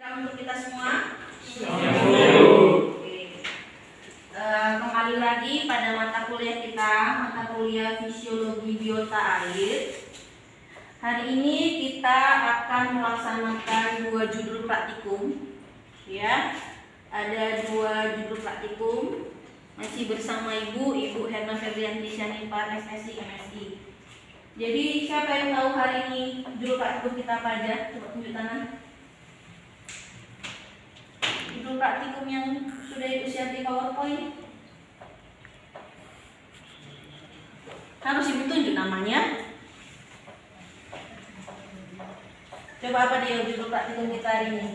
Untuk kita semua. Kembali lagi pada mata kuliah kita, mata kuliah Fisiologi Biota Air. Hari ini kita akan melaksanakan 2 judul praktikum. Ya, ada 2 judul praktikum. Masih bersama Ibu Herna Febrianti Syanipar, SSI MSI. Jadi siapa yang tahu hari ini judul praktikum kita apa aja? Coba tunjuk tangan. Judul praktikum yang sudah Ibu share di PowerPoint. Harus Ibu tunjuk namanya. Coba apa dia judul praktikum kita hari ini?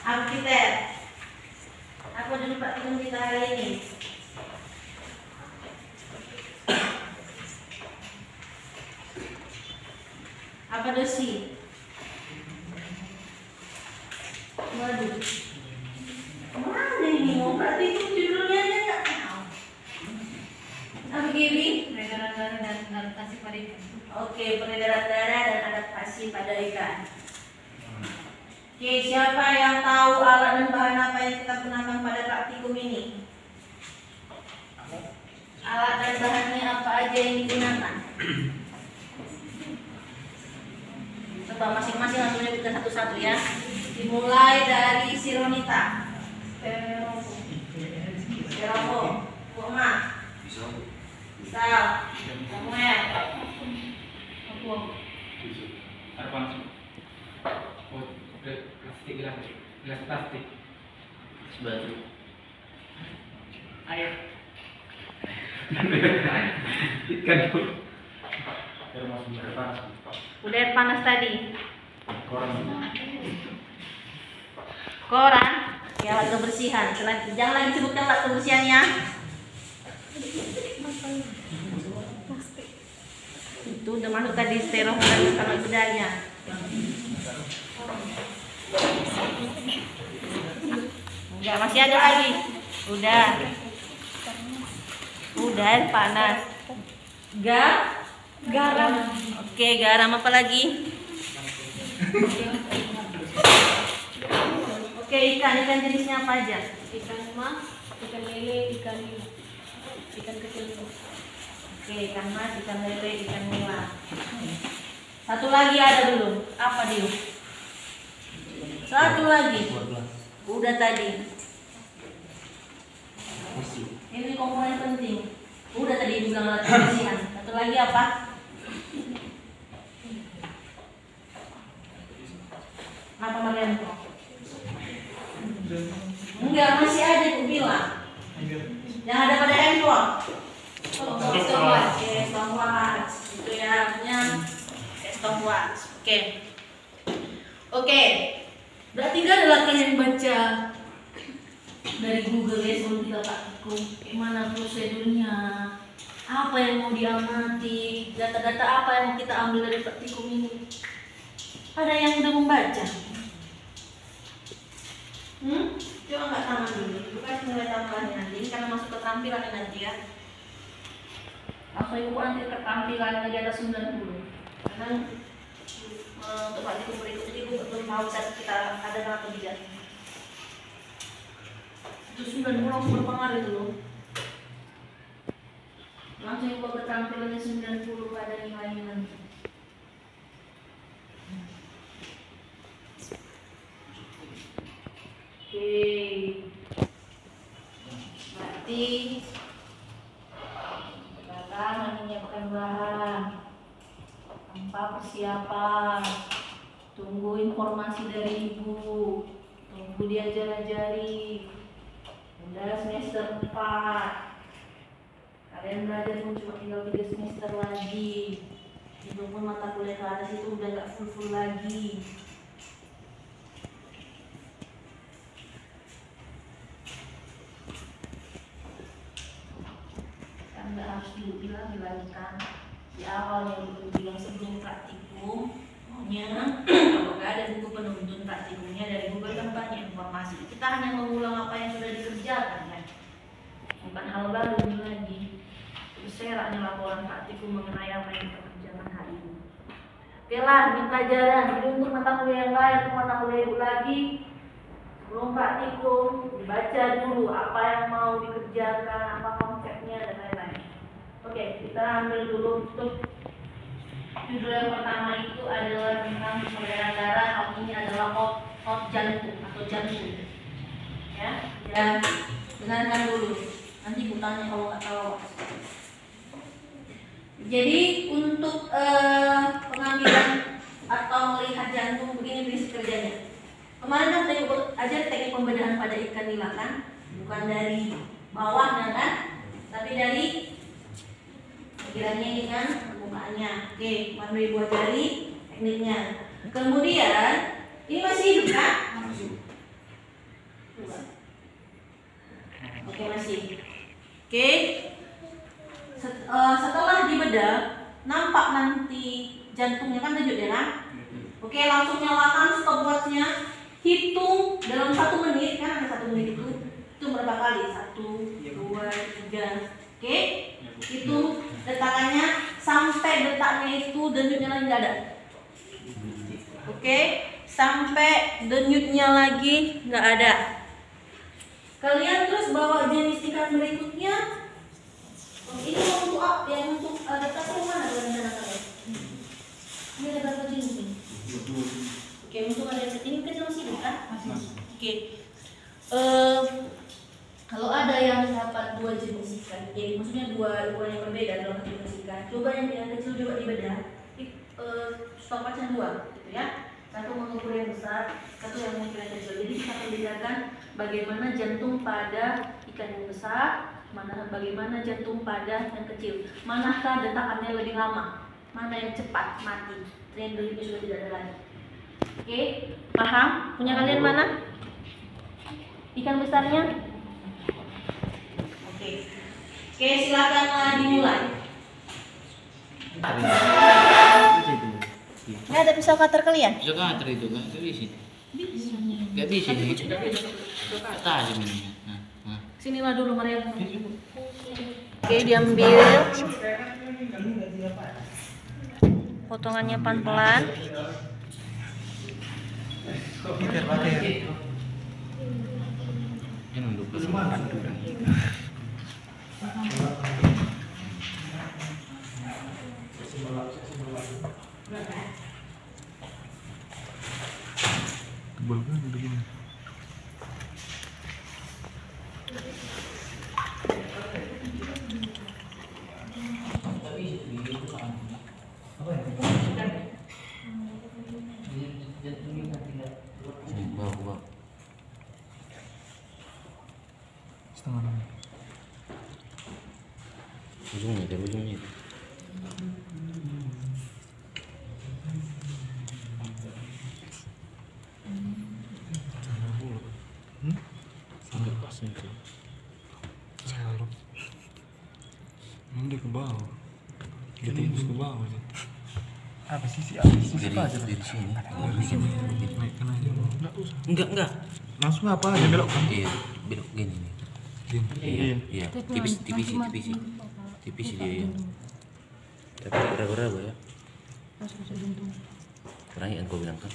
Arsitek. Apa judul praktikum kita hari ini? Apa dosi? Waduh. Mana ini mau praktikum judulnya aja nggak tahu. Apa gini? Peredaran darah dan adaptasi pada ikan. Oke, peredaran darah dan adaptasi pada ikan. Oke, siapa yang tahu alat dan bahan apa yang kita gunakan pada praktikum ini? Alat dan bahannya apa aja yang digunakan? Coba masing-masing langsung nyebutkan satu-satu ya. Dimulai dari Sironita. Sirofo, Oma, Sal, Samuel, Aku plastik gelas plastik. Sebatu. Air. Ikan. udah air panas tadi. Koran, ya alat kebersihan. Jangan lagi sebutkan alat kebersihannya. Itu udah masuk tadi stereo dan kalau bedanya. Enggak, masih ada lagi. Udah air panas. Garam. Oke, garam apa lagi? Oke, ikan jenisnya apa aja? Ikan mas, ikan lele, ikan kecil. Oke, ikan mas, ikan lele, ikan nila. Satu lagi ada belum? Apa dia? Satu lagi. Udah tadi. Ini komponen penting. Udah tadi bilang alat kebersihan. Satu lagi apa? Apa Marianto? Enggak, masih ada aku bilang. Yang ada pada handphone. Stopwatch. Oke, stopwatch. Itu ya artinya stopwatch. Oke. Berarti nggak ada kan yang baca dari Google ya sebelum kita praktikum. Gimana prosedurnya? Apa yang mau diamati? Data-data apa yang mau kita ambil dari praktikum ini? Ada yang udah membaca? Coba nggak tangan dulu. Bukan nilai tambahannya nanti. Ini karena masuk keterampilan nanti ya. Langsung Ibu nanti keterampilan di atas 90. Karena untuk praktikum berikutnya Ibu belum tahu saat kita ada berapa tidak. Itu 90 langsung berpengaruh itu loh. Langsung Ibu keterampilannya 90 pada nilainya nanti. Oke, berarti datang menyiapkan bahan tanpa persiapan, tunggu informasi dari Ibu, tunggu diajar-ajari. Udah semester 4, kalian belajar pun cuma tinggal 3 semester lagi. Itu pun mata kuliah ke atas itu udah gak full lagi. Nggak harus dilakukan di awal yang bilang sebelum praktikum. Maunya kalau nggak ada buku penuntun praktikumnya dari Google kan banyak informasi. Kita hanya mengulang apa yang sudah dikerjakan kan, bukan hal baru lagi. Terus Terserah nih laporan praktikum mengenai apa yang kita kerjakan hari ini. Oke lah, ini pelajaran. Jadi untuk mata kuliah yang lain, untuk mata kuliah ibu lagi, sebelum praktikum dibaca dulu apa yang mau dikerjakan, apa konsepnya dan lain-lain. Oke, kita ambil dulu untuk judul yang pertama itu adalah tentang peredaran darah. Ini adalah otot jantung atau jantung. Ya, dengarkan dulu. Nanti ibu tanya kalau nggak tahu. Jadi untuk pengambilan atau melihat jantung begini prinsip kerjanya. Kemarin kan tadi ibu ajar teknik pembedahan pada ikan nila kan, bukan dari bawahnya kan, tapi dari pikirannya ini kan permukaannya. Oke, kemarin ibu ajari tekniknya. Kemudian ini masih hidup kan? Oke, masih. Oke. Setelah dibedah, nampak nanti jantungnya kan denyut ya kan? Oke, langsung nyalakan stopwatchnya. Hitung dalam 1 menit kan, ada 1 menit itu berapa kali? 1, 2, 3. Oke, itu detakannya sampai detaknya itu denyutnya lagi nggak ada. Oke, sampai denyutnya lagi nggak ada. Kalian terus bawa jenis ikan berikutnya. Ini untuk apa? Yang untuk adaptasi mana rencana kalian? Ini ada berapa jenis nih? Oke, untuk adaptasi ini kecil masih kan? Oke. Kalau ada yang dapat 2 jenis ikan, jadi maksudnya 2 ukuran yang berbeda dalam 1 jenis ikan. Coba yang kecil juga dibedah. Stopwatchnya 2, gitu ya. 1 mengukur yang besar, 1 yang mengukur yang kecil. Jadi kita akan bedakan bagaimana jantung pada ikan yang besar, bagaimana jantung pada yang kecil. Manakah detakannya lebih lama? Mana yang cepat mati? Trend itu sudah tidak ada lagi. Oke, paham? Punya kalian mana? Ikan besarnya? Oke, silakanlah dimulai. Nggak ada pisau cutter kalian? Pisau cutter itu nggak bisa. Nggak bisa nih. Tajam ini. Sinilah dulu Maria. Oke, diambil. Potongannya pelan-pelan. Ini untuk kesimpulan dulu. Tebal kan begini. Bawa. Setengah. Ujungnya dari ujungnya. Sampai pas itu. Salah. Ini ke bawah. Kita terus ke bawah aja. Apa sih Dari sini. Naikkan aja. Enggak. Langsung apa aja belok kan? Iya, belok gini nih. Iya. Tipis dia ya. Tapi ragu-ragu ya. Pernah yang kau bilang kan?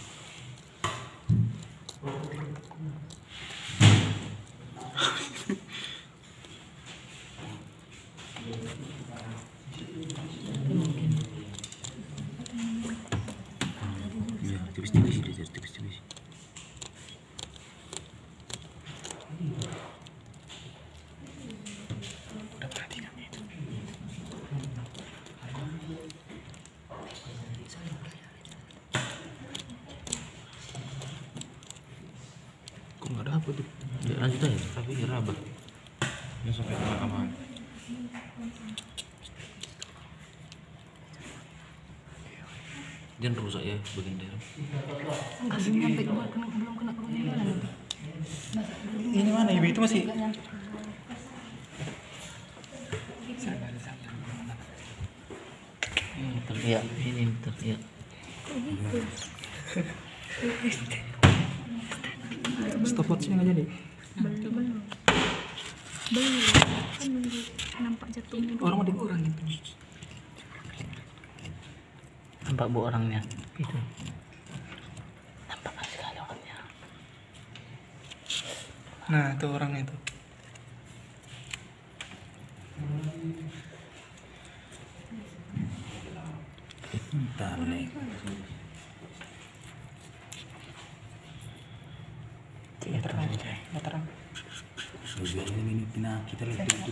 Iya, tipis-tipis dia, tipis-tipis. Udah perhatikan itu. Kok nggak dapet tuh? Ya, lanjut aja, tapi raba. Ini sampai kemana-mana. Jangan rusak ya bagian dalam. Ini mana ibu itu masih? Ini teriak, ini teriak. Stopwatchnya nggak jadi. nampak jatuhnya. Orang ada orang itu. Nampak bu orangnya. Itu. Nampak sekali orangnya. Nah, itu orangnya itu. Bentar nih. Ya terang, ya terang. Biar ini kita lihat itu.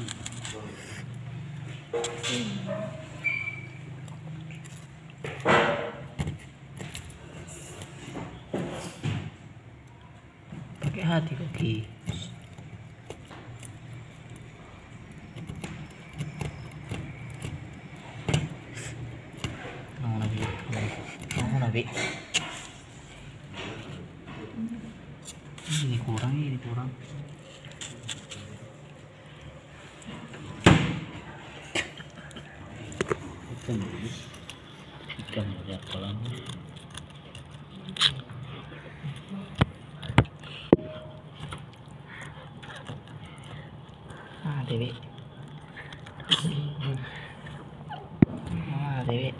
Pakai hati kaki. Tolong Nabi. Ini kurang. Ikan lihat kolam. Dewi. Dewi.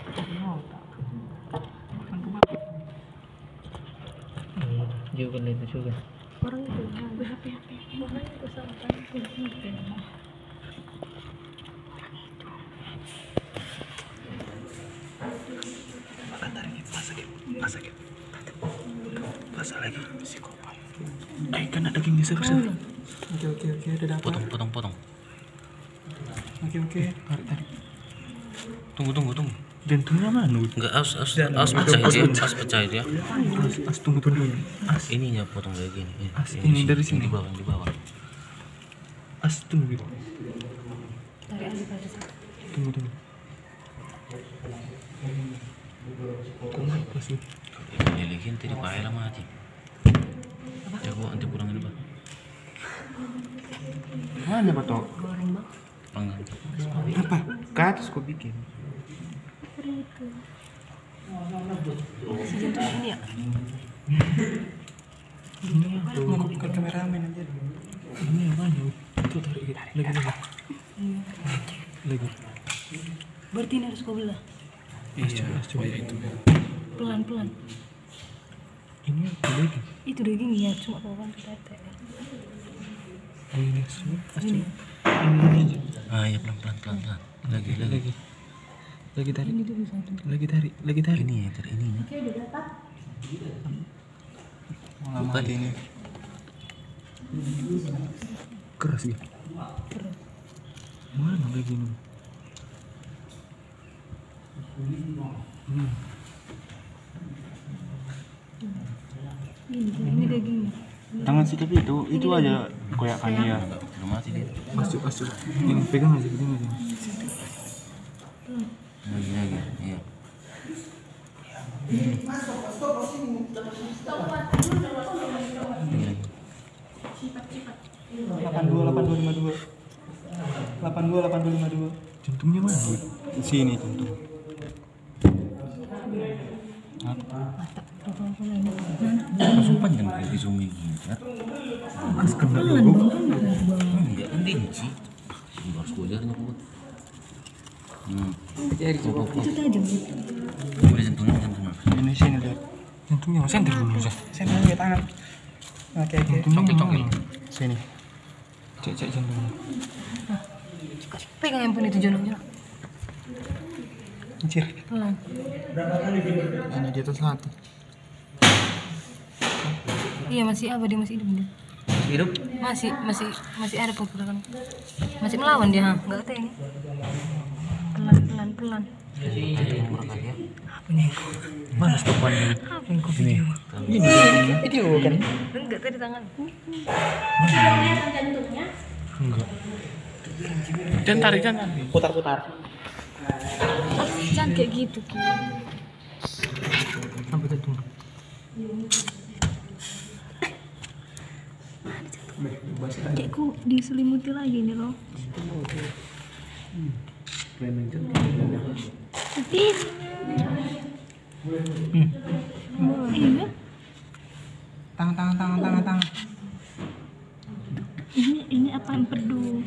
Juga itu juga. Orang itu HP. Orang itu sama Makan tarik itu masak. Basah lagi. Psikopat. Kan ada dagingnya sebesar. Oke, ada dapat. Potong. Oke. Tarik. Tunggu. Jantungnya mana? Enggak, as pecah dia. As tunggu dulu. As Ininya potong kayak gini. ini dari sini. Di bawah. As tunggu. tarik aja pada satu. Tunggu. Kok apa sih? Ini lagi nanti dipakai lama mati. Ya gua nanti kurang ini, Pak. Mana Batok? Goreng bang. Panggang. Apa? Ke atas kok bikin. Si jantung ini ya. Ini mau bukan kameramen aja. Ini yang mana? Itu tarik lagi. Berarti ini harus kau belah. Iya, coba itu. Pelan. Ini apa lagi? Itu daging ya, cuma kau bantu tete. Ini semua. Ini. Ini aja. Ah, ya pelan. Lagi tarik. Ini dulu satu. Lagi tarik. Ini ya, ininya. Oke, udah dapat. Bukan ini. Keras ya. Keras. Mana lagi ini? Ini dagingnya. Tangan si tapi itu aja koyakannya ya. Belum mati dia. Masuk. Ini pegang aja. Lagi. Iya. Ini. 8252. Jantungnya mana? Di sini jantung. Langsung panjang kayak di zoom ini ya. Mas kena Enggak kan sih. Harus kuajarnya gua. Itu tajam. Boleh jantungnya. Ini sini lihat. Jantungnya mas senter dulu aja. Senter aja tangan. Oke. Cokil. Sini. Cek jantungnya. Pegang yang pun itu jonoknya. Anjir. Pelan. Ini di atas hati. Iya masih apa dia masih hidup dia? Hidup? Masih ada pergerakan. Masih melawan dia, enggak tahu ini. Pelan. Apa nih? Mana stopannya? Ini. Video kan? Enggak tadi tangan. Enggak. Jangan. Putar. Jangan kayak gitu. Sampai jantung. Kayak kok diselimuti lagi nih loh. Tapi iya. Tangan. Ini apa empedu?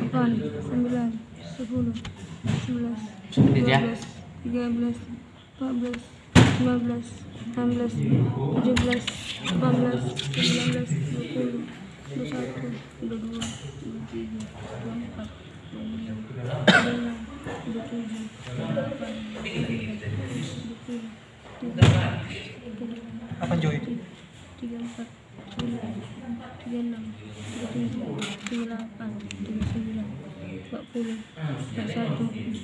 9, 10, 11, Sedikit ya. 12, 13, 14, 15, 16, 17, 18, 19, 20, 21, 22, 23, 24, 25, 26, 27, 28, 29, 30, Apa Joy? 34, 36, 37, 38, 39, 40, 41,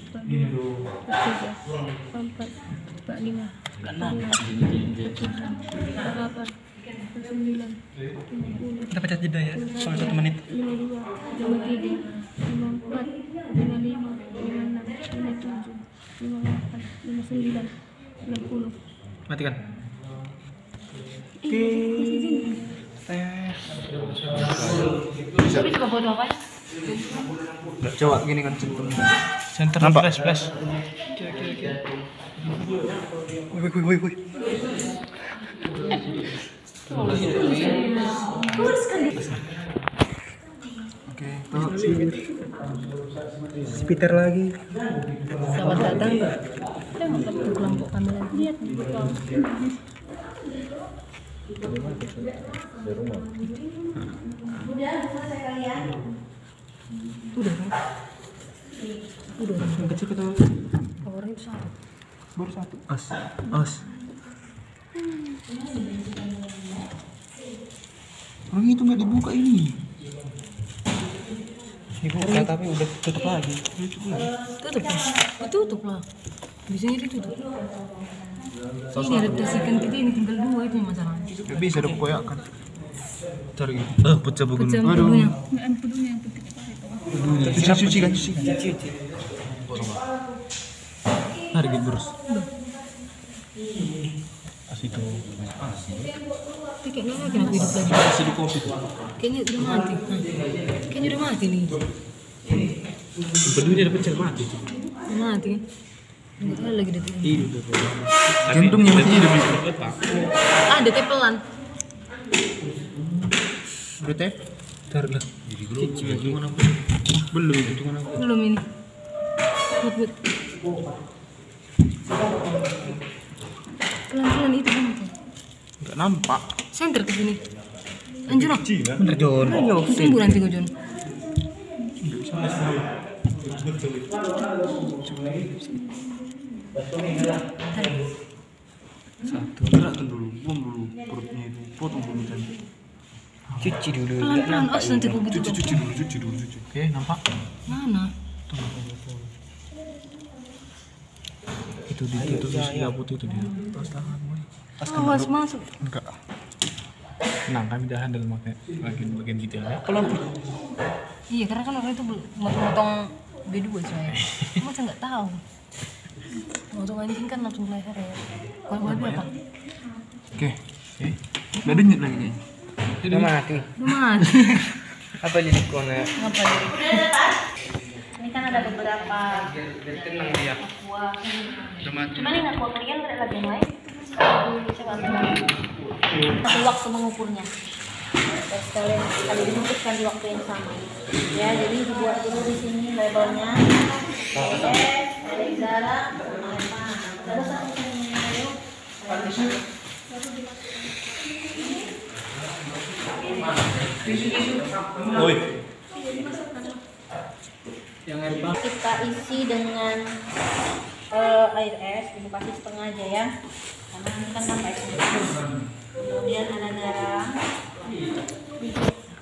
42, 43, 44, 45, 46, 47, 48, 49, 50, Kita pecah jeda ya. Kalau 1 menit. 52, 53, 54, 55, 56, 57, 58, 59, 60. Matikan. Tapi juga foto apa ya? Coba gini kan centrum. Center nampak. Flash. Woi. Oke, tuh Peter lagi. Selamat datang. Ada nggak ke kelompok kami lagi? Lihat. Udah selesai kalian. Udah. Yang kecil kita Orang itu satu. baru 1. As. Orang itu nggak dibuka ini. Dibuka tapi udah tutup lagi. Tutup lah. Biasanya ditutup. Ini adaptasikan kita ini tinggal 2 itu yang masalahnya. Gak bisa ada koyakan. Cari. Pecah bukan. Pecah bukunya. Cuci kan. Harga terus. Asih itu. Tapi kayaknya lagi aku hidup lagi. Asih di kopi tuh. Kayaknya udah mati. Kayaknya udah mati nih. Berdua ada pecah mati. Udah mati kan? Enggak tahu lagi detik. Jantungnya masih hidup. Ada tepelan. Berarti? Taruh lah. Belum. Belum ini. But. Pelan-pelan itu kan. Enggak nampak. Center ke sini. Anjur ah. Bener Jon. Tunggu nanti kau Jon. Satu. Gerakan dulu. Buang dulu perutnya itu. Potong dulu tadi. Cuci dulu. Pelan-pelan. Nanti kau gitu. Cuci dulu. Oke, nampak? Mana? Itu ditutup si gabut itu dia. Awas masuk. Enggak. Tenang, kami dah handle makanya bagian kita ya. Pelan. Iya, karena kan orang itu motong B2 soalnya. Masa nggak tahu. Motong anjing kan langsung leher ya. Kalau babi apa? Oke. Udah denyut lagi kayaknya. Udah mati. Udah mati. Apa jadi kona? Ngapa jadi? Udah ada kan? Ini kan ada beberapa Tenang dia. buah. Udah mati. Cuman ini nggak kotorian ada lagi yang lain. Coba satu waktu mengukurnya. Dan sekalian kali dimutuskan di waktu yang sama. Ya, jadi dibuat dulu di sini labelnya. Ada Zara, sama Eva. Ada satu sini ayo. Yang air bang. Kita isi dengan air es, ibu kasih setengah aja ya, karena ini kan tambah es. Kemudian ada garam,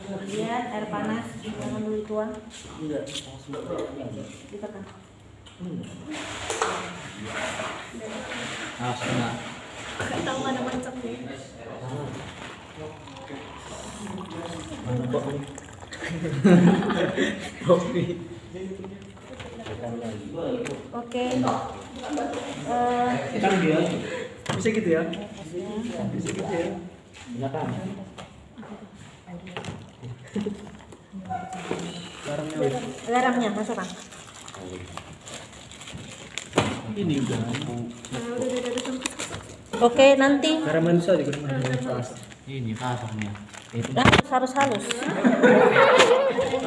kemudian air panas, jangan dulu tuang. Ditekan. Gak tahu mana mancapnya. Oke. Bisa gitu ya? Bisa gitu ya? Garamnya masukkan. Ini udah. Oke, nanti Garam manusia digunakan manusia. Ini kasarnya. harus halus.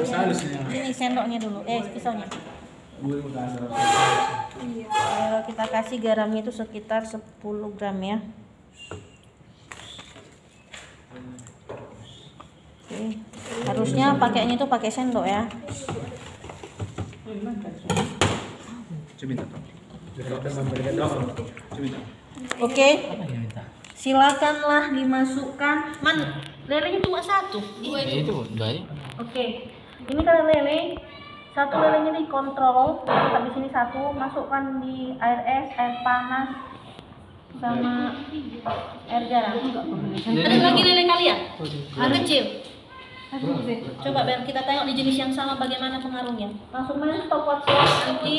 Seharusnya. Ini sendoknya dulu, pisaunya. Kita kasih garamnya itu sekitar 10 gram ya. Oke. Harusnya pakainya itu pakai sendok ya. Oke. Silakanlah dimasukkan. Lelenya cuma satu. Itu banyak. Oke. Ini kalau lele, satu lelenya dikontrol, tetap di sini satu, masukkan di air es, air panas, sama air garam. Ada lagi lele kalian? Air kecil. Coba biar kita tengok di jenis yang sama bagaimana pengaruhnya. Langsung main stopwatch ya. Nanti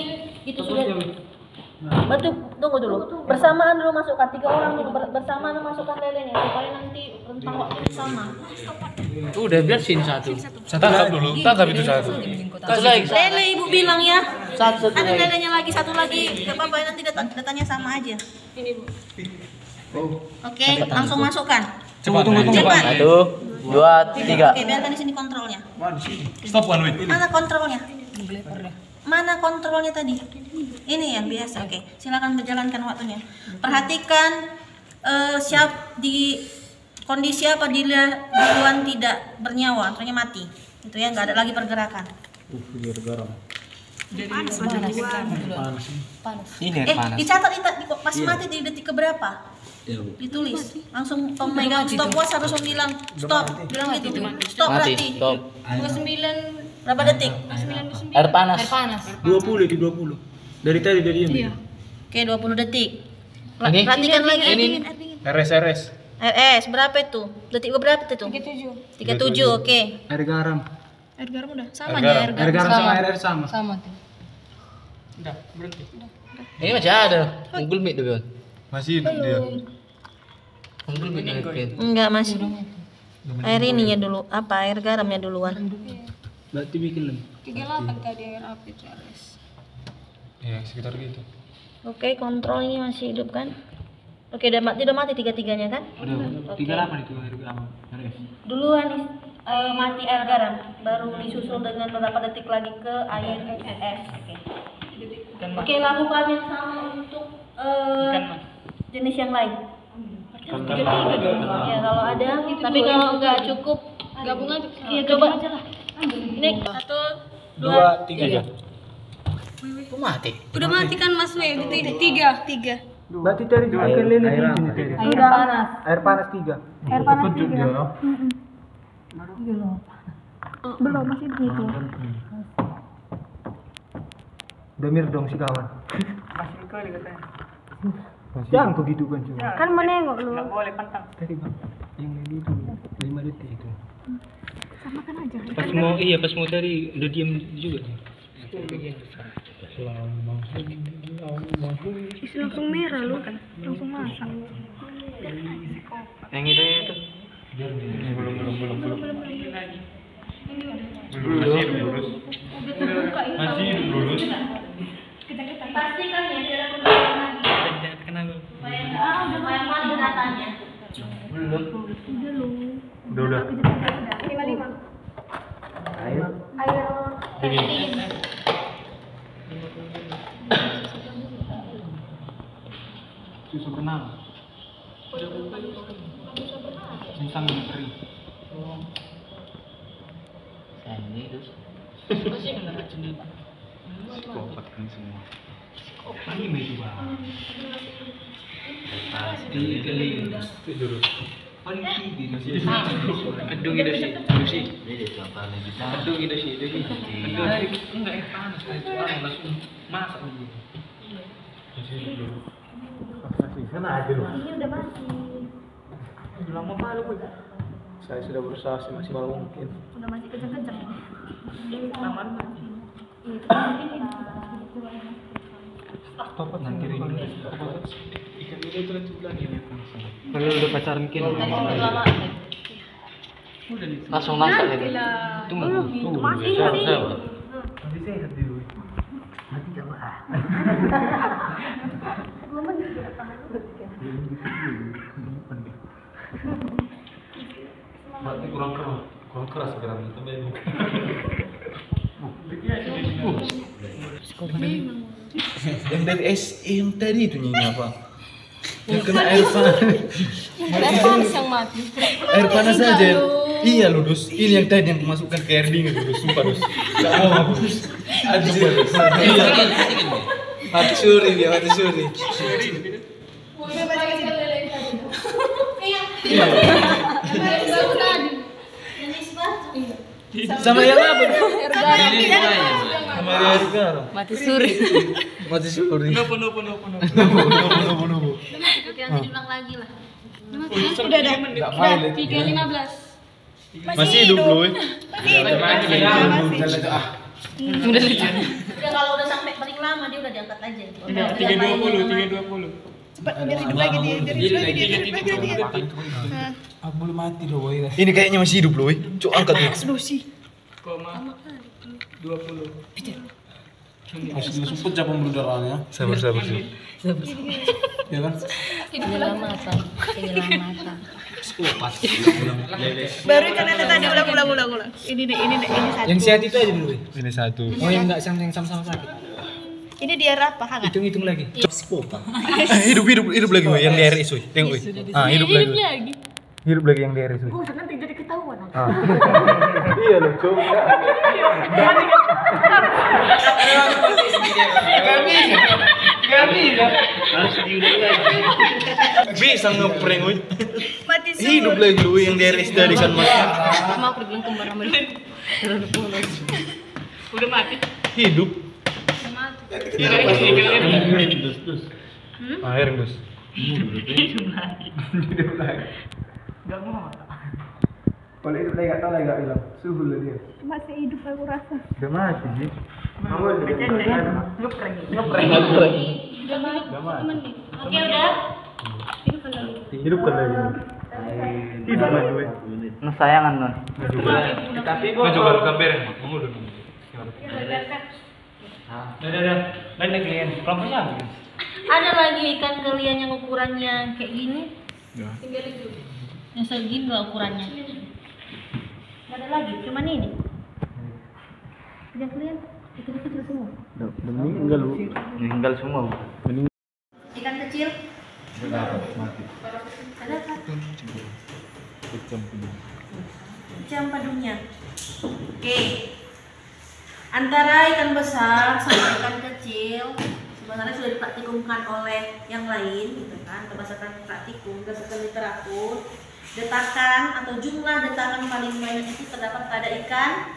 itu sudah. Betul, tunggu dulu. Bersamaan dulu masukkan 3 orang dulu bersamaan masukkan lelenya supaya nanti rentang waktu sama. Udah biar sini satu. Tangkap dulu. Tangkap itu satu. Satu lagi. Lele ibu bilang ya. Satu Ada lagi. lelenya lagi satu lagi. Gak apa-apa nanti datanya sama aja. Oke, langsung masukkan. Tunggu. Cepat. 1, 2, 3. Oke, biarkan di sini kontrolnya. Stop one wait. Mana kontrolnya? Mana kontrolnya tadi? Ini yang biasa. Oke, silakan berjalankan waktunya. Perhatikan siap di kondisi apabila duluan tidak bernyawa, artinya mati. Itu ya, nggak ada lagi pergerakan. Ini air panas. Dicatat pas mati di detik keberapa? Ditulis. Langsung pemegang stopwatch harus bilang stop. Bilang gitu. Stop Mati. berarti. Stop. 9 berapa detik? Air panas. Air panas. 20 di 20. Dari tadi yang Iya. Oke, 20 detik. Ini? Perhatikan lagi. RS. RS berapa itu? Detik berapa itu? 37, oke. Air garam. Air garam udah sama aja air Air garam. garam sama air sama. Sama tuh. Udah, berhenti. Ini masih ada. Unggul mid tuh. Masih hidup dia. Unggul mid nih. Enggak, masih. Air ininya dulu, apa? Air garamnya duluan. Berarti bikin lagi. 38 tadi air api CRS. Ya, sekitar gitu. Oke, kontrol ini masih hidup kan? Oke, udah mati tiga-tiganya kan? Udah, 38 itu air garam. RS. Duluan mati air garam, baru disusul dengan beberapa detik lagi ke air es. Oke, lakukan yang sama untuk jenis yang lain. Ya, kalau ada, tapi kalau enggak cukup Gabung aja. iya coba aja lah. Ini 1, 2, 2, 3. Kok mati? Udah mati kan Mas Mei? 3. Berarti tadi juga air lele ini tadi. air panas. Air panas 3. Air panas Kejut dia. Belum masih begitu. Demir dong si kawan. Jangan kau gitu kan cuma. Kan menengok lu. Tadi bang, yang ini itu 5 detik itu. Pas mau cari udah diam juga. Langsung merah lu, langsung masak. Yang itu. Belum. Masih lurus. Pastikan ya tidak ada pembayaran lagi. Jangan kena lu. Supaya paling datanya. Belum. Udah. 55. Ayo. Susu kenal. Tentang menteri. Ini terus. Pasti kena racun itu. Psikopat kan semua. Psikopat ini juga. Pasti kali dulu. Paling tinggi masih. Aduh gitu sih. Ini contohnya kita. Aduh gitu sih. Aduh enggak panas itu langsung masak dulu. Masih dulu. Sana aja loh. Ini udah mati. Lama banget gue. Saya sudah berusaha semaksimal mungkin. Udah masih kenceng-kenceng. Lama apa nanti ini ikan itu terus lagi nih kalau udah pacaran mungkin Langsung masak lagi. tunggu Masih. masih sehat dulu mati gak mah mati kurang keras sekarang itu memang yang dari yang tadi itu nyanyi apa? Yang kena air panas. Air panas yang mati. Air panas saja. Iya loh dus. Ini yang tadi yang masukkan ke air dingin dus. Sumpah dus. Gak mau dus. Aduh dus. Iya. Mati suri dia mati suri. Iya. Sama yang apa? Sama air garam. Mati suri. Mati suri. Nopo. Jangan diulang lagi lah. Udah dah. Enggak mau lihat. 3.15. Masih hidup loh. Udah lucu. Udah kalau udah sampai paling lama dia udah diangkat aja. 320. Biar hidup lagi dia. Aku belum mati loh boy. Ini kayaknya masih hidup loh. Cuk angkat nih. Harus disumput cabang bulu darahnya. Sabar. Ya kan? Penyelamatan. Baru kan ada tadi ulang. Ini satu. Yang sehat itu aja dulu. Ini satu. Oh yang enggak yang sama-sama sakit. Ini dia apa hangat? Hitung lagi. Hidup lagi woy yang di RS woy. Tengok woy. Hidup lagi. Hidup lagi yang di RS woy. Nanti jadi ketahuan. Iya loh, coba. Gak bisa. Harus diulang lagi. Bisa ngeprank woy. Mati semua. Hidup lagi woy yang di RS tadi kan mas. Mau aku bilang kembar sama dia. Udah mati. Hidup lagi. Dus. Air dus. Hidup lagi. Gak mau. Kalau hidup lagi gak tau lagi gak bilang. Suhu lah dia. Masih hidup aku rasa. Udah mati sih. Kamu Ngeprank. Udah mati. Oke udah. Hidup kan lagi. Hidup lagi woy. Sayangan non. Tapi gua juga bukan bereng. Kamu udah. Udah. Banyak klien. Kelompoknya apa? Ada lagi ikan kalian yang ukurannya kayak gini. Yang segini lah ukurannya. Gak ada lagi, cuman ini. Ikan kalian itu kecil semua. Meninggal lu. Meninggal semua. Ikan kecil. Mati. Ada apa? Jam padunya. Oke. Antara ikan besar sama ikan kecil sebenarnya sudah dipraktikumkan oleh yang lain, gitu kan? Berdasarkan praktikum, berdasarkan literatur, detakan atau jumlah detakan paling banyak itu terdapat pada ikan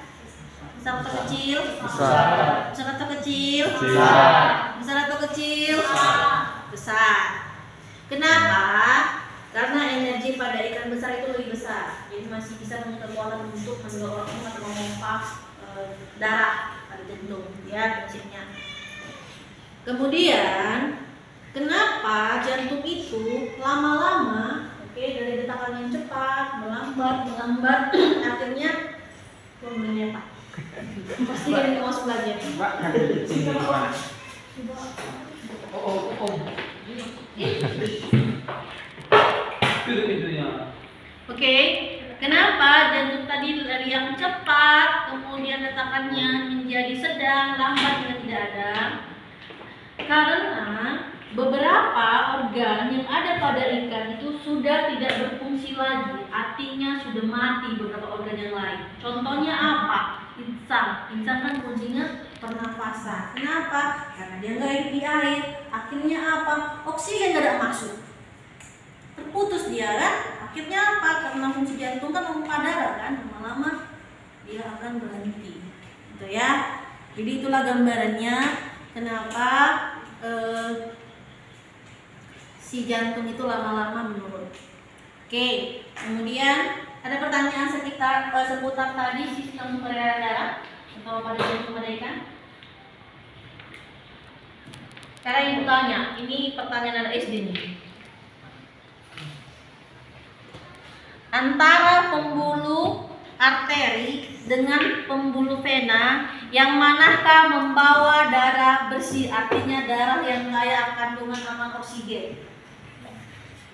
besar atau kecil? Besar atau kecil? Besar atau kecil? Besar. Kenapa? Karena energi pada ikan besar itu lebih besar. Jadi masih bisa berkekuatan untuk mendorong atau memompa darah pada jantung, ya prinsipnya. Kemudian kenapa jantung itu lama-lama, dari detakan yang cepat, melambat, akhirnya kemudian Pak. Pasti kan masuk lagi. Oke, kenapa jantung tadi dari yang cepat, kemudian detakannya menjadi sedang, lambat dan tidak ada? Karena beberapa organ yang ada pada ikan itu sudah tidak berfungsi lagi, artinya sudah mati beberapa organ yang lain. Contohnya apa? Insan kan fungsinya pernafasan. Kenapa? Karena dia nggak hidup di air. Akhirnya apa? Oksigen tidak masuk, terputus dia kan. Akhirnya apa? Karena fungsi jantung kan memompa darah kan, lama-lama dia akan berhenti. Gitu ya. Jadi itulah gambarannya kenapa si jantung itu lama-lama menurun. Oke, kemudian ada pertanyaan seputar tadi sistem peredaran darah atau pada jantung pada ikan. Sekarang ibu tanya, ini pertanyaan anak SD nih. Antara pembuluh arteri dengan pembuluh vena, yang manakah membawa darah bersih, artinya darah yang kaya kandungan aman oksigen?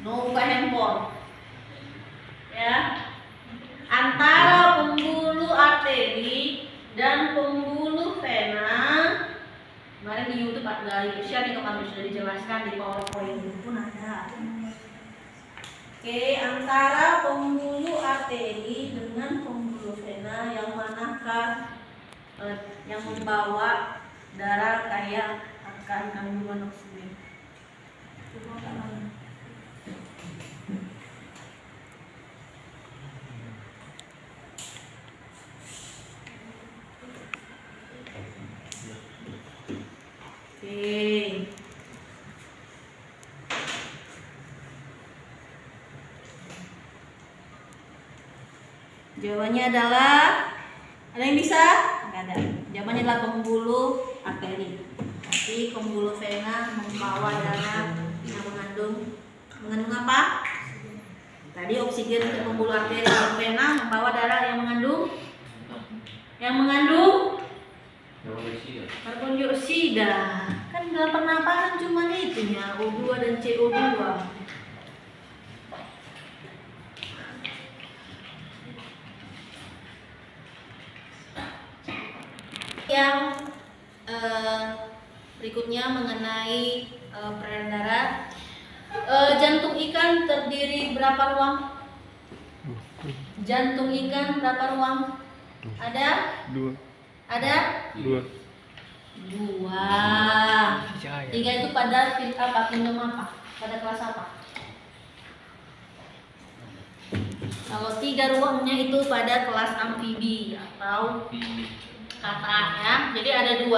No, buka handphone. Ya, antara pembuluh arteri dan pembuluh vena. Kemarin di YouTube ada share nih, kemarin sudah dijelaskan di PowerPoint itu pun ada. Oke, antara pembuluh arteri dengan pembuluh vena, yang manakah yang membawa darah kaya akan kandungan oksigen? Oke. Jawabannya adalah, ada yang bisa? Enggak ada. Jawabannya adalah pembuluh arteri. Jadi pembuluh vena membawa darah yang mengandung apa? Tadi oksigen ke pembuluh arteri dan vena membawa darah yang mengandung karbon dioksida. Kan dalam pernapasan cuma itu ya, O2 dan CO2. Yang berikutnya mengenai peredaran darah. Jantung ikan terdiri berapa ruang? Jantung ikan berapa ruang? Ada? 2. Ada? 2. 2. 3 itu pada kingdom apa? Pada kelas apa? Kalau 3 ruangnya itu pada kelas amfibi atau kata ya. Jadi ada 2.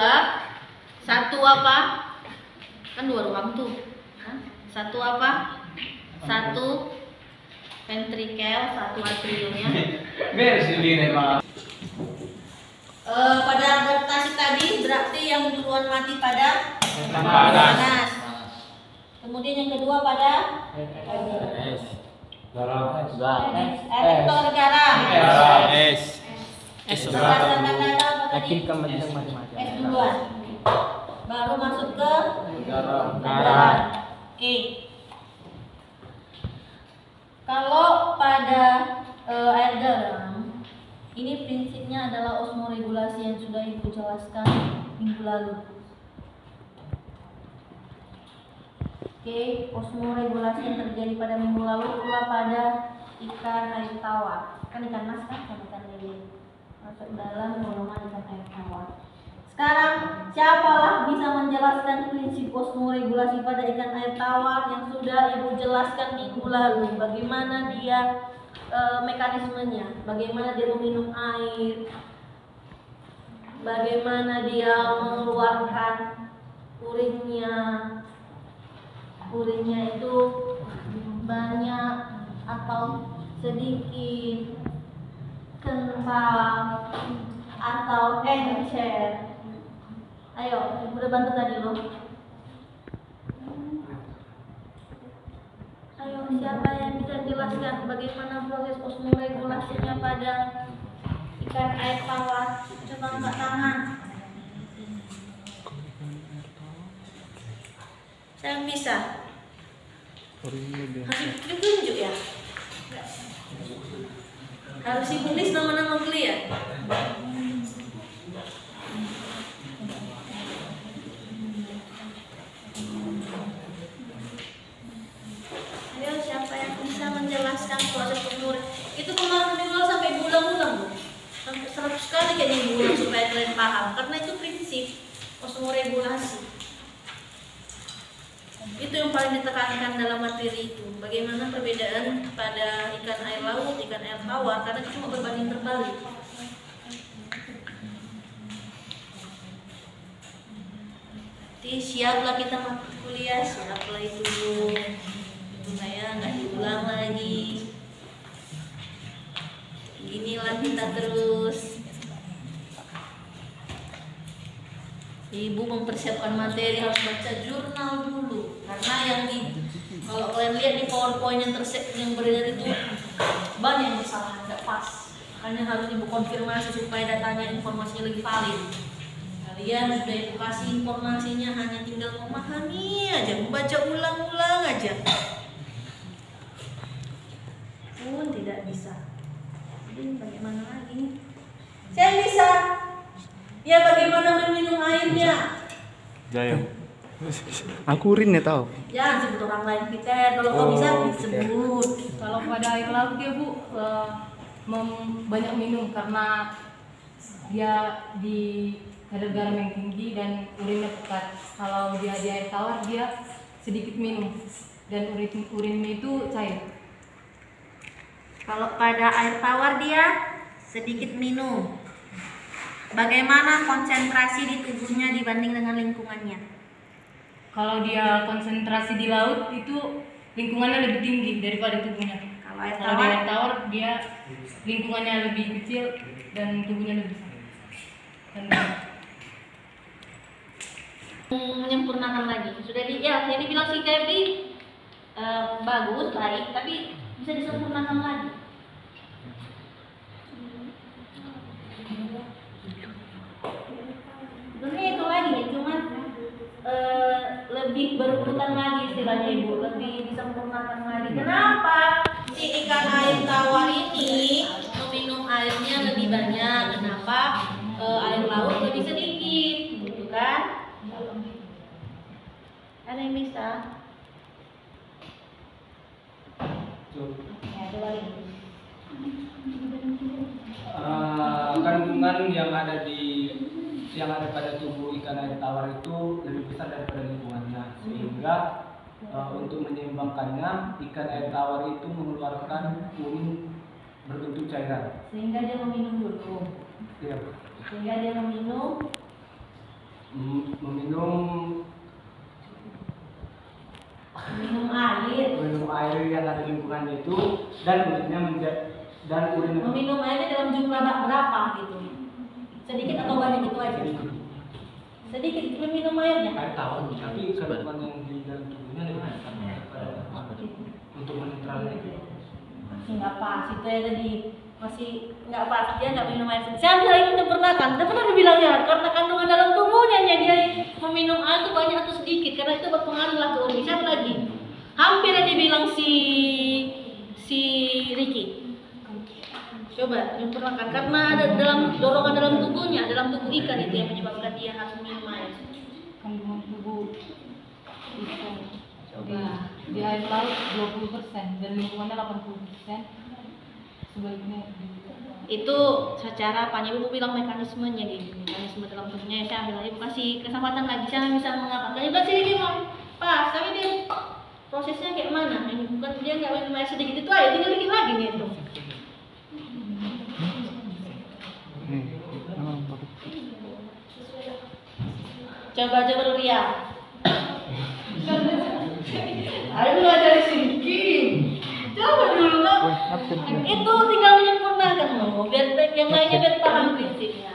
Satu apa? Kan 2 ruang tuh. Satu apa? Satu ventrikel, satu atrium ya. Pada adaptasi tadi berarti yang duluan mati pada panas. Kemudian yang kedua pada garam. S duluan. Baru masuk ke garam. Oke. Kalau pada air garam, ini prinsipnya adalah osmoregulasi yang sudah Ibu jelaskan minggu lalu. Oke, osmoregulasi yang terjadi pada minggu lalu pula pada ikan air tawar. Kan ikan mas kan, ikan lele masuk dalam golongan ikan air tawar. Sekarang siapalah bisa menjelaskan prinsip osmoregulasi pada ikan air tawar yang sudah Ibu jelaskan minggu lalu? Bagaimana dia mekanismenya, bagaimana dia meminum air, bagaimana dia mengeluarkan urinnya itu banyak atau sedikit kental atau encer. Ayo, udah bantu tadi lo. Ayo, siapa yang bisa jelaskan bagaimana proses osmoregulasinya pada ikan air tawar? Coba angkat tangan. Saya bisa. Harus ditunjuk ya. Harus ditulis nama-nama kuliah. Ayo, siapa yang bisa menjelaskan proses pemurnian? Itu kemarin dulu sampai bulan-bulan bu, sampai 100 kali kayaknya diulang supaya kalian paham. Karena itu prinsip osmoregulasi. Itu yang paling ditekankan dalam materi itu. Bagaimana perbedaan pada ikan air laut, ikan air tawar, karena itu cuma berbanding terbalik. Jadi siaplah kita masuk kuliah, siaplah itu saya nggak diulang lagi. Inilah kita terus. Ibu mempersiapkan materi harus baca jurnal dulu, karena yang kalau kalian lihat di PowerPoint yang yang beredar itu banyak yang salah, nggak pas. Makanya harus ibu konfirmasi supaya datanya informasinya lebih valid. Kalian sudah ibu kasih informasinya, hanya tinggal memahami aja, membaca ulang-ulang aja. Pun tidak bisa. Jadi bagaimana lagi? Saya bisa. Ya bagaimana meminum airnya? Jaya. Aku urin ya tahu. Jangan sebut orang lain kita. Kalau kau bisa disebut. Kalau pada air laut ya Bu, banyak minum karena dia di kadar garam yang tinggi dan urinnya pekat. Kalau dia di air tawar dia sedikit minum dan urinnya itu cair. Kalau pada air tawar dia sedikit minum. Bagaimana konsentrasi di tubuhnya dibanding dengan lingkungannya? Kalau dia konsentrasi di laut itu lingkungannya lebih tinggi daripada tubuhnya. Kalau air Kalau di tawar, air tawar dia lingkungannya lebih kecil dan tubuhnya lebih besar. menyempurnakan lagi. Sudah ya yang dibilang si Febri bagus, baik, tapi bisa disempurnakan lagi. Sebenarnya itu lagi ya, cuman lebih berurutan lagi istilahnya Ibu, lebih disempurnakan lagi. Kenapa si ikan air tawar ini meminum airnya lebih banyak? Kenapa air laut lebih sedikit? Gitu kan? Ada yang bisa? Ya, coba lagi. Kandungan yang ada pada tubuh ikan air tawar itu lebih besar daripada lingkungannya, sehingga untuk menyeimbangkannya ikan air tawar itu mengeluarkan urin berbentuk cairan. Sehingga dia meminum dulu. Ya. Sehingga dia meminum air yang ada di lingkungannya itu, dan urinnya meminum airnya dalam jumlah berapa gitu? Sedikit atau banyak itu aja? Sedikit meminum airnya. air tawar, tapi kandungan yang di dalam tubuhnya lebih besar untuk menetralnya. Masih nggak pas itu ya tadi, masih nggak pas, dia nggak minum air sedikit. Saya bilang itu udah pernah dibilangnya karena kandungan dalam tubuhnya dia meminum air itu banyak atau sedikit, karena itu berpengaruh lah ke urin. Siapa lagi? Hampir aja bilang si Ricky. Coba sempurnakan, karena ada dorongan dalam tubuhnya, dalam tubuh ikan itu yang menyebabkan dia harus minum air. Kandungan tubuh ikan di air laut 20% dan lingkungannya 80%. Sebaliknya Itu secara apanya? Ibu bilang mekanismenya gitu, mekanisme dalam tubuhnya. Saya bilang ibu kasih kesempatan lagi, saya bisa mengatakan ibu sini dia mau pas, tapi dia prosesnya kayak mana? Ini bukan dia nggak minum air sedikit itu aja, tinggal dikit lagi nih itu. Coba dulu Ria. Ayo belajar sedikit. Coba dulu kamu. Itu tinggal menyempurnakan loh, biar yang lainnya biar paham prinsipnya.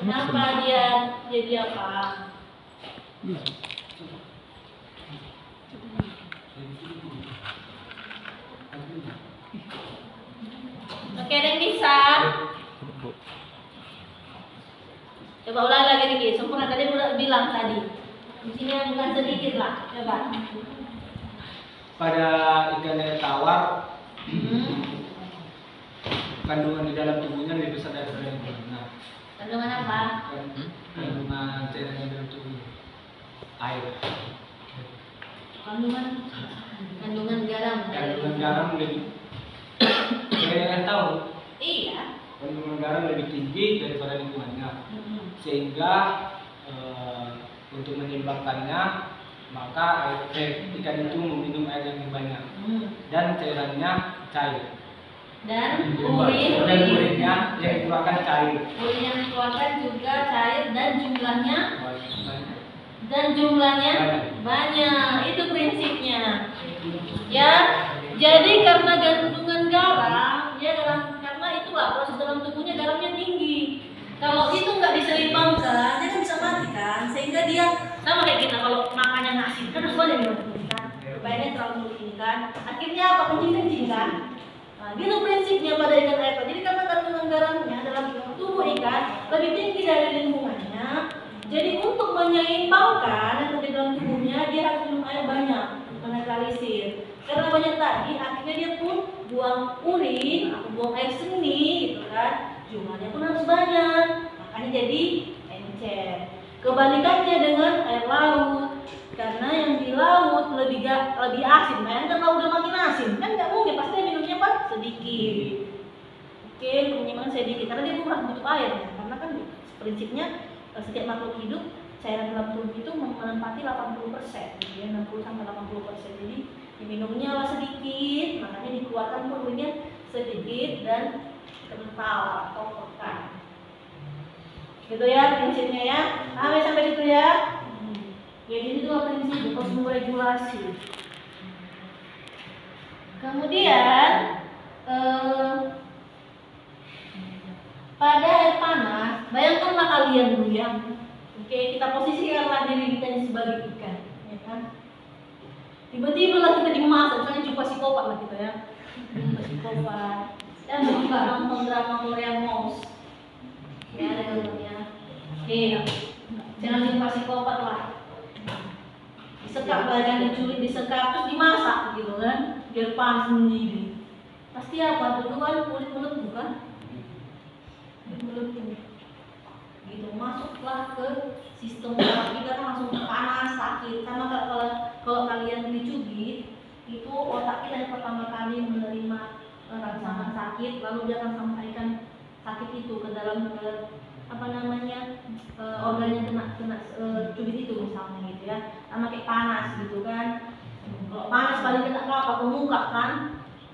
Kenapa dia jadi apa? Oke, ada yang bisa? Coba ulang lagi dikit, sempurna tadi udah bilang tadi. Di sini bukan sedikit lah, coba. Pada ikan air tawar, kandungan di dalam tubuhnya lebih besar daripada yang berenang. Kandungan apa? Kandungan cairan yang dalam tubuh air. Kandungan garam. Kandungan garam lebih kalian tahu. Iya. Kandungan garam lebih tinggi daripada lingkungannya, sehingga untuk menyeimbangkannya maka ikan itu meminum air yang lebih banyak dan cairannya cair. Dan urinnya yang dikeluarkan cair. Urin yang dikeluarkan juga cair dan jumlahnya banyak. Itu prinsipnya. Ya. Jadi karena kandungan garam, karena itulah proses dalam tubuhnya garamnya tinggi. Kalau itu nggak diseimbangkan, dia kan bisa mati kan. Sehingga dia sama kayak kita kalau makannya nasi kan harus banyak dimakan kan. Supaya dia terlalu tinggi kan. Akhirnya apa? Kencing kan. Nah, gitu prinsipnya pada ikan air tawar. Jadi karena kandungan garamnya dalam tubuh ikan lebih tinggi dari lingkungannya, jadi untuk menyeimbangkan yang terjadi dalam tubuhnya dia harus minum air banyak, menetralisir. Karena banyak tadi, akhirnya dia pun buang urin atau buang air seni, gitu kan. Jumlahnya pun harus banyak, makanya jadi encer. Kebalikannya dengan air laut. Karena yang di laut lebih asin, bayangkan kalau udah makin asin, kan nggak mungkin pasti dia minumnya apa? Sedikit. Oke, penyimbangan sedikit karena dia butuh air. Karena kan prinsipnya setiap makhluk hidup cairan dalam tubuh itu menempati 80%, gitu ya, 60-80%. Jadi diminumnya lah sedikit, makanya dikeluarkan pun urinnya sedikit dan kental atau pekat. Gitu ya prinsipnya ya. Sampai situ ya. Jadi itu prinsip kosmoregulasi. Kemudian pada air panas, bayangkanlah kalian dulu ya. Oke, kita posisikanlah diri kita sebagai ikan, ya kan? Tiba-tiba lah kita dimasak, misalnya jumpa psikopat lah kita ya. Jumpa psikopat. Ya, jumpa drama Korea Mouse. Ya, ada ya. Oke, jangan jumpa psikopat lah. Disekap lah, jangan diculik, disekap terus dimasak gitu kan, biar panas sendiri. Pasti apa? Duluan kulit mulut bukan? Mulut gitu, masuklah ke sistem otak kita kan langsung panas, sakit. Sama kalau kalian dicubit, itu otak kita yang pertama kali menerima rangsangan sakit, lalu dia akan sampaikan sakit itu ke dalam organ yang kena cubit itu misalnya gitu ya. Sama kayak panas gitu kan. Kalau panas paling kena ke apa? Ke muka kan.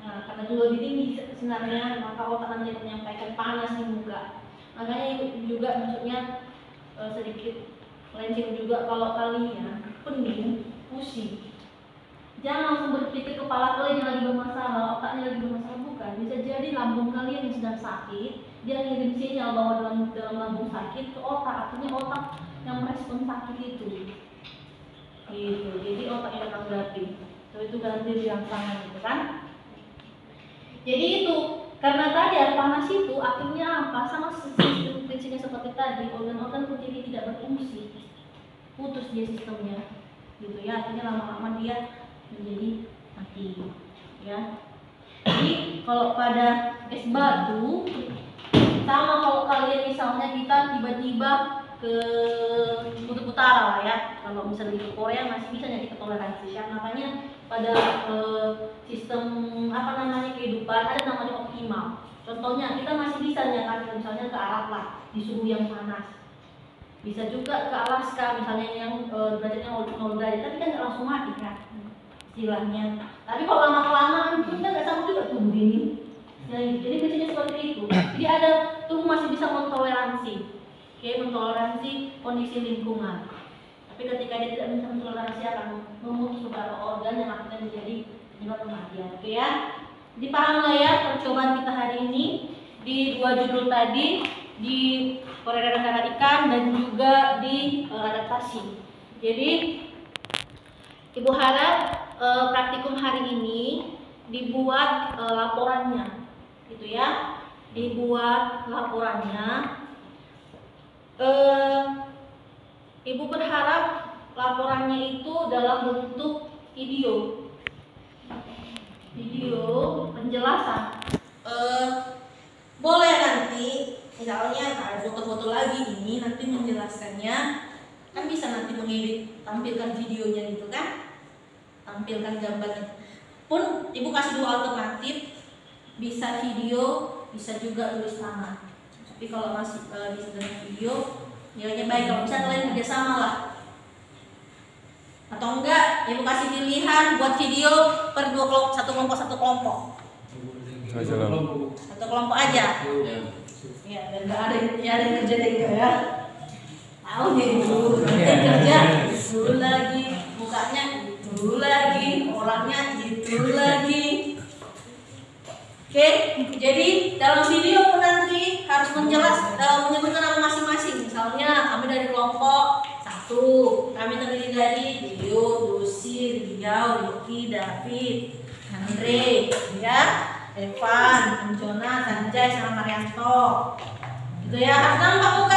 Nah, karena juga lebih tinggi sinarnya, maka otak nanti menyampaikan panas di muka. Makanya juga maksudnya sedikit melenceng juga kalau kalian pening, pusing, jangan langsung berpikir kepala kalian yang lagi bermasalah, otaknya lagi bermasalah, bukan. Bisa jadi lambung kalian yang sedang sakit, dia ngirim sinyal bahwa dalam lambung sakit ke otak, artinya otak yang merespon sakit itu. Gitu. Jadi otak yang menanggapi. So itu ganti rangsangan gitu kan. Jadi itu karena tadi air panas itu akhirnya apa? Sama sistem prinsipnya seperti tadi, organ-organ pun jadi tidak berfungsi, putus dia sistemnya, gitu ya. Akhirnya lama-lama dia menjadi mati, ya. Jadi kalau pada es batu, sama kalau kalian misalnya kita tiba-tiba ke kutub utara lah ya, kalau misalnya di Korea masih bisa kita toleransi ya. Makanya pada sistem kehidupan ada namanya optimal. Contohnya kita masih bisa kan misalnya ke Arab lah di suhu yang panas, bisa juga ke Alaska misalnya yang derajatnya 0 derajat, tapi kan nggak langsung mati kan istilahnya. Tapi kalau lama-kelamaan kita nggak sanggup juga tubuh ini. Jadi biasanya seperti itu. Jadi ada tubuh masih bisa mentoleransi. Oke, mentoleransi kondisi lingkungan. Tapi ketika dia tidak bisa mentoleransi akan memutus beberapa organ yang akhirnya menjadi penyebab kematian. Oke ya. Jadi paham lah ya percobaan kita hari ini di 2 judul tadi, di peredaran darah ikan dan juga di adaptasi. Jadi Ibu harap praktikum hari ini dibuat laporannya, gitu ya, dibuat laporannya. Ibu berharap laporannya itu dalam bentuk video penjelasan. Boleh nanti misalnya ada foto-foto lagi ini nanti menjelaskannya, kan bisa nanti mengedit, tampilkan videonya gitu kan, tampilkan gambarnya pun. Ibu kasih 2 alternatif, bisa video, bisa juga tulis tangan. Tapi kalau masih bisa dengan video, nilainya baik. Kalau bisa kalian kerjasama lah, atau enggak Ibu kasih pilihan buat video per 2 kelompok, satu kelompok satu kelompok aja ya, dan nggak ada yang kerja deh ya, tahu nih Bu, nanti kerja dulu lagi, mukanya dulu lagi, orangnya itu lagi. Oke, jadi dalam video pun nanti harus menyebutkan nama masing-masing. Misalnya kami dari kelompok 1, kami terdiri dari Dio, Lucy, Riau, Yuki, David, Andre, ya, Evan, Anjona, Sanjay, sama Marianto. Gitu ya, harus nampak